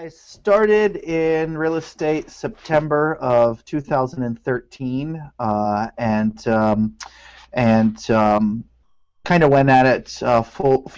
I started in real estate September of 2013, and kind of went at it full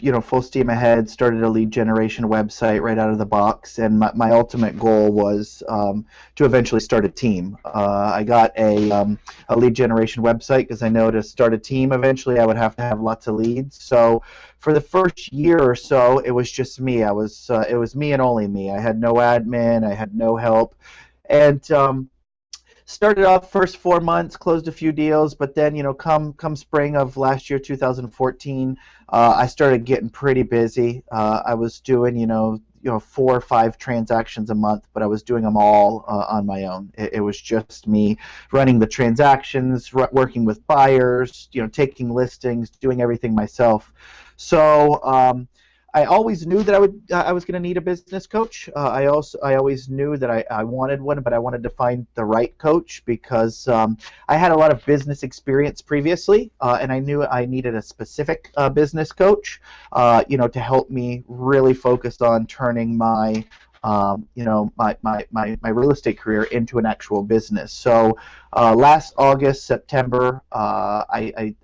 steam ahead. Started a lead generation website right out of the box, and my ultimate goal was to eventually start a team. I got a lead generation website because I know to start a team eventually I would have to have lots of leads. So for the first year or so, it was just me. It was me and only me. I had no admin. I had no help, and started off first 4 months, closed a few deals, but then come spring of last year, 2014, I started getting pretty busy. I was doing 4 or 5 transactions a month, but I was doing them all on my own. It was just me running the transactions, working with buyers, taking listings, doing everything myself. So I always knew that I was going to need a business coach. I always knew that I wanted one, but I wanted to find the right coach because I had a lot of business experience previously, and I knew I needed a specific business coach, to help me really focus on turning my real estate career into an actual business. So last August, September, I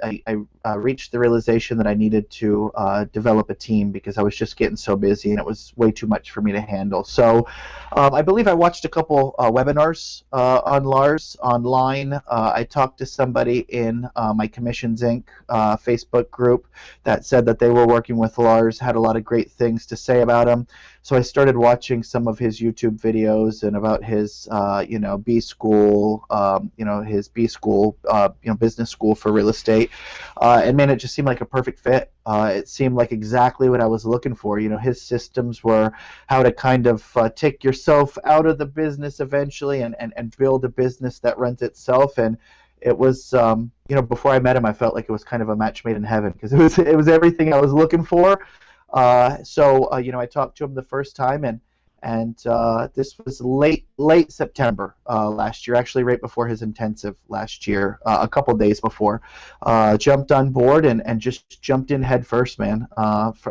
reached the realization that I needed to develop a team because I was just getting so busy and it was way too much for me to handle. So I believe I watched a couple webinars on Lars online. I talked to somebody in my Commissions Inc. Facebook group that said that they were working with Lars, had a lot of great things to say about him. So I started watching some of his YouTube videos and about his, B school, his B school, business school for real estate. And man, it just seemed like a perfect fit. It seemed like exactly what I was looking for. His systems were how to kind of take yourself out of the business eventually and build a business that runs itself. And it was, before I met him, I felt like it was kind of a match made in heaven because it was everything I was looking for. I talked to him the first time, and this was late September last year, actually right before his intensive last year, a couple days before. Jumped on board and just jumped in head first, man.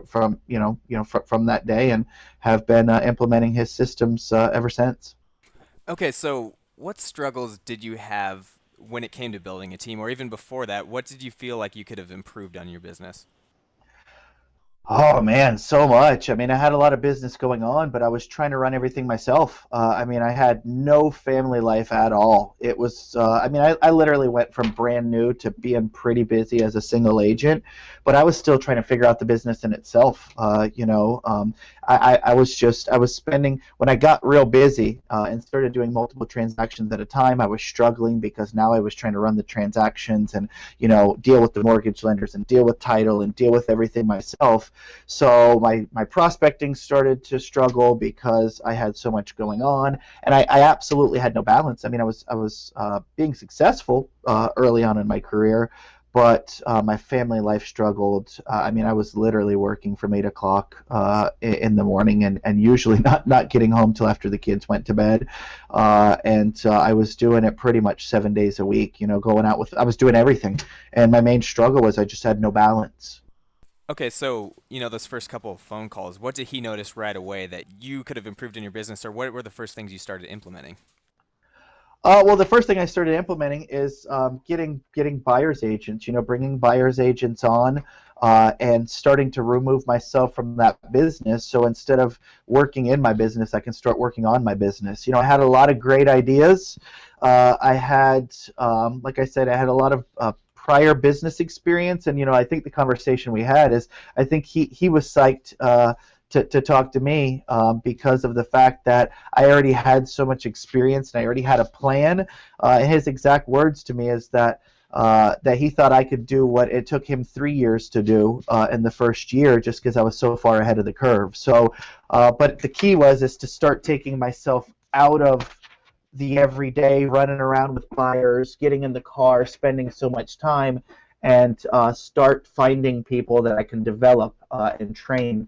From that day, and have been implementing his systems ever since. Okay, so what struggles did you have when it came to building a team, or even before that? What did you feel like you could have improved on your business? Oh man, so much. I mean, I had a lot of business going on, but I was trying to run everything myself. I mean, I had no family life at all. It was, I literally went from brand new to being pretty busy as a single agent, but I was still trying to figure out the business in itself. I was spending, when I got real busy and started doing multiple transactions at a time, I was struggling because now I was trying to run the transactions and, deal with the mortgage lenders and deal with title and deal with everything myself. So my prospecting started to struggle because I had so much going on, and I absolutely had no balance. I mean, I was being successful early on in my career, but my family life struggled. I mean, I was literally working from 8 o'clock in the morning, and usually not getting home till after the kids went to bed. And I was doing it pretty much 7 days a week. Going out with, I was doing everything, and my main struggle was I just had no balance. Okay, so, those first couple of phone calls, what did he notice right away that you could have improved in your business, or what were the first things you started implementing? Well, the first thing I started implementing is getting buyers agents. Bringing buyers agents on, and starting to remove myself from that business. So instead of working in my business, I can start working on my business. I had a lot of great ideas. I had, like I said, I had a lot of prior business experience, and I think the conversation we had is, I think he was psyched. To talk to me because of the fact that I already had so much experience and I already had a plan. His exact words to me is that he thought I could do what it took him 3 years to do in the first year, just because I was so far ahead of the curve. So, but the key is to start taking myself out of the everyday running around with buyers, getting in the car, spending so much time, and start finding people that I can develop and train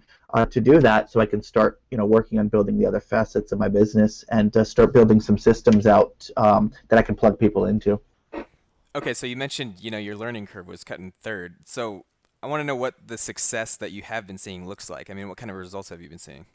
to do that, so I can start, working on building the other facets of my business and start building some systems out that I can plug people into. Okay, so you mentioned, your learning curve was cut in third. So I want to know what the success that you have been seeing looks like. I mean, what kind of results have you been seeing?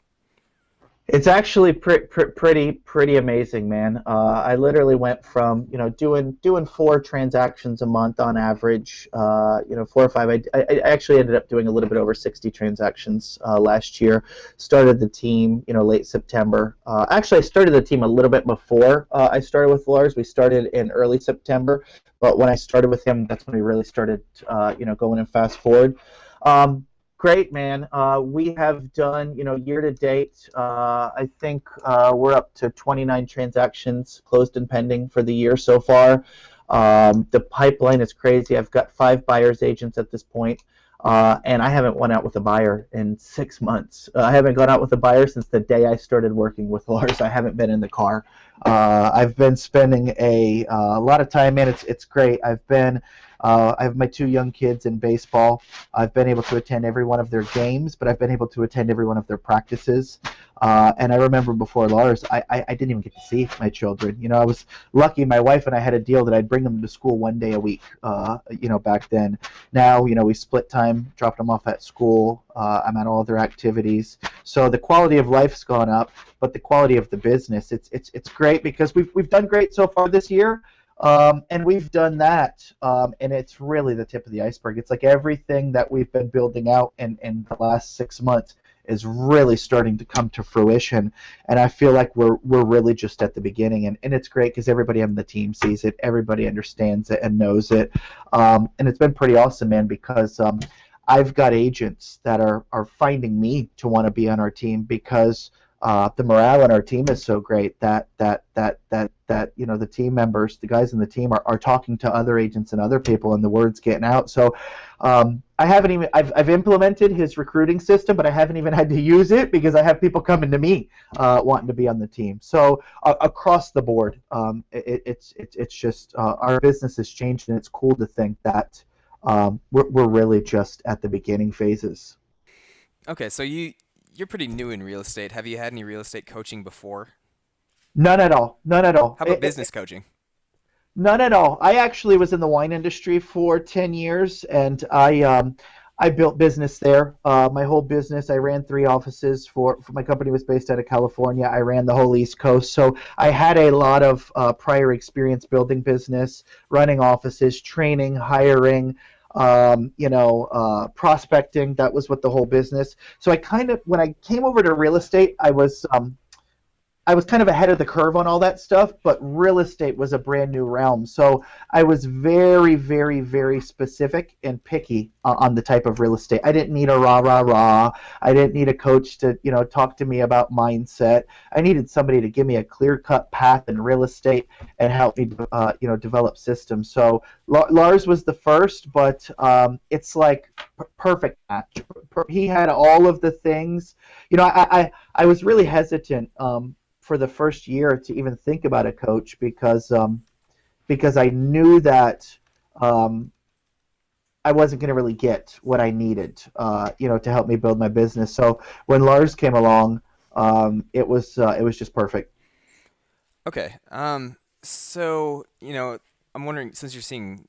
It's actually pretty amazing, man. I literally went from doing 4 transactions a month on average, 4 or 5. I actually ended up doing a little bit over 60 transactions last year. Started the team, late September. Actually, I started the team a little bit before I started with Lars. We started in early September, but when I started with him, that's when we really started, going in fast forward. Um, Great, man. We have done, year to date, I think we're up to 29 transactions closed and pending for the year so far. The pipeline is crazy. I've got 5 buyers agents at this point, and I haven't went out with a buyer in 6 months. I haven't gone out with a buyer since the day I started working with Lars. I haven't been in the car. I've been spending a lot of time, man. It's great. I have my 2 young kids in baseball. I've been able to attend every one of their games, but I've been able to attend every one of their practices. And I remember before Lars, I didn't even get to see my children. I was lucky. My wife and I had a deal that I'd bring them to school one day a week. Back then. Now, we split time, dropped them off at school. I'm at all their activities. So the quality of life's gone up, but the quality of the business, it's great because we've done great so far this year. And we've done that, and it's really the tip of the iceberg. It's like everything that we've been building out in the last 6 months is really starting to come to fruition, and I feel like we're really just at the beginning, and it's great because everybody on the team sees it, everybody understands it and knows it, and it's been pretty awesome, man, because I've got agents that are finding me to want to be on our team because the morale on our team is so great that the team members, the guys in the team are talking to other agents and other people, and the word's getting out. So I've implemented his recruiting system, but I haven't even had to use it because I have people coming to me wanting to be on the team. So across the board, it's just our business has changed, and it's cool to think that we're really just at the beginning phases. Okay, so you're pretty new in real estate. Have you had any real estate coaching before? None at all. None at all. How about business coaching? None at all. I actually was in the wine industry for 10 years, and I built business there. My whole business, I ran 3 offices for my company was based out of California. I ran the whole East Coast, so I had a lot of prior experience building business, running offices, training, hiring, prospecting. That was what the whole business. So when I came over to real estate, I was kind of ahead of the curve on all that stuff, but real estate was a brand new realm. So I was very, very, very specific and picky on the type of real estate. I didn't need a rah, rah, rah. I didn't need a coach to, talk to me about mindset. I needed somebody to give me a clear-cut path in real estate and help me, develop systems. So Lars was the first, but it's like perfect match. He had all of the things. I was really hesitant. For the first year to even think about a coach because I knew that I wasn't going to really get what I needed, to help me build my business. So when Lars came along, it was just perfect. Okay. So, I'm wondering, since you're seeing,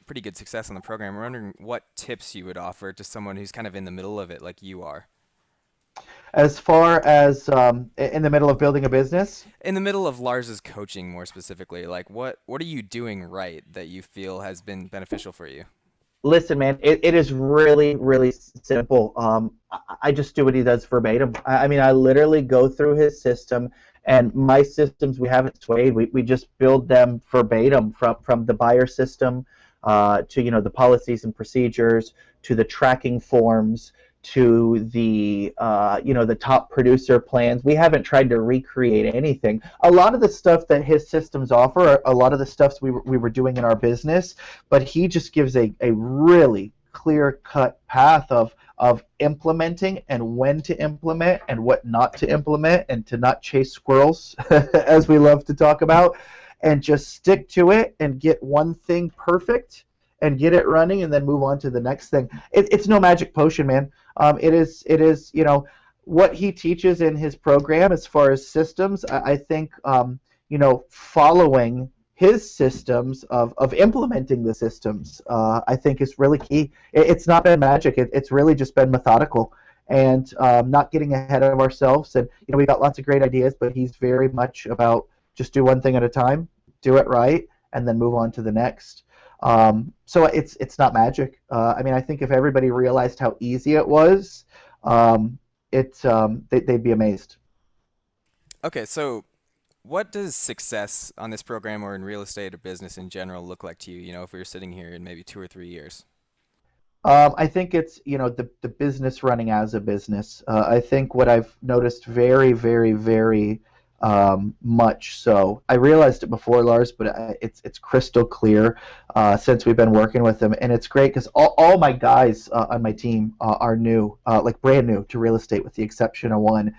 pretty good success on the program, I'm wondering what tips you would offer to someone who's kind of in the middle of it like you are. As far as in the middle of building a business, In the middle of Lars's coaching more specifically, like what are you doing right that you feel has been beneficial for you? listen, man, it is really, really simple. I just do what he does verbatim. I mean, I literally go through his system, and my systems, we haven't swayed. We just build them verbatim from the buyer system to, the policies and procedures, to the tracking forms, to the top producer plans. We haven't tried to recreate anything. A lot of the stuff that his systems offer are a lot of the stuff we were doing in our business, but he just gives a really clear cut path of implementing and when to implement and what not to implement and to not chase squirrels as we love to talk about, and just stick to it and get one thing perfect and get it running and then move on to the next thing. It's no magic potion, man. It is what he teaches in his program as far as systems. I think following his systems of implementing the systems, I think is really key. It's not been magic. It's really just been methodical, and not getting ahead of ourselves. And we got lots of great ideas, but he's very much about just do one thing at a time, do it right, and then move on to the next. So it's not magic. I mean, I think if everybody realized how easy it was, they'd be amazed. Okay, so what does success on this program or in real estate or business in general look like to you, if we were sitting here in maybe 2 or 3 years? I think it's the business running as a business. I think what I've noticed very, very, very much so. I realized it before, Lars, but it's crystal clear since we've been working with them, and it's great because all my guys on my team are new, like brand new to real estate, with the exception of one.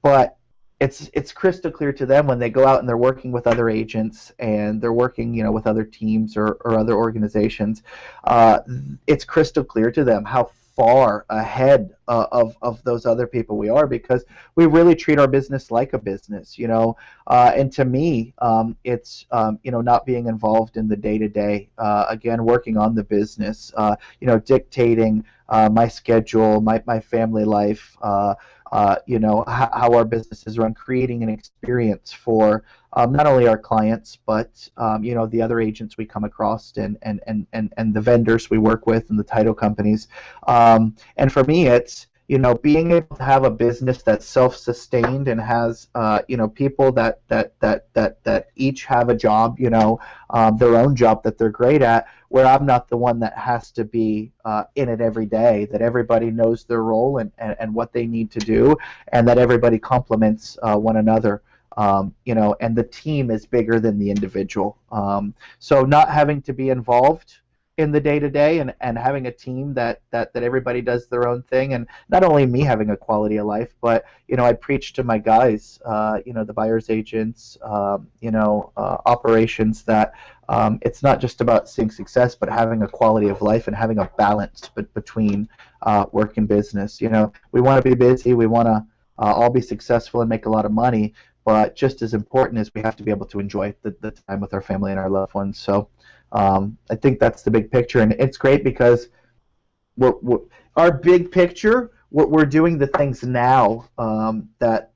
But it's crystal clear to them when they go out and they're working with other agents and they're working with other teams or other organizations. uh, it's crystal clear to them how far ahead of those other people we are, because we really treat our business like a business. And to me, it's not being involved in the day to day, again working on the business, dictating my schedule, my family life, how our business is run, creating an experience for not only our clients, but the other agents we come across, and the vendors we work with, and the title companies. And for me, it's being able to have a business that's self-sustained and has people that each have a job, their own job that they're great at, where I'm not the one that has to be in it every day, that everybody knows their role and what they need to do, and that everybody complements one another. And the team is bigger than the individual. So not having to be involved in the day to day, and having a team that everybody does their own thing, and not only me having a quality of life, but I preach to my guys, the buyers agents, operations, that it's not just about seeing success, but having a quality of life and having a balance between work and business. We want to be busy, we want to all be successful and make a lot of money, but just as important is we have to be able to enjoy the time with our family and our loved ones. So I think that's the big picture, and it's great because we're our big picture. We're doing the things now that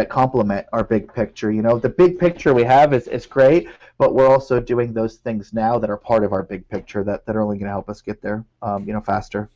complement our big picture. The big picture we have is great, but we're also doing those things now that are part of our big picture that are only going to help us get there, faster.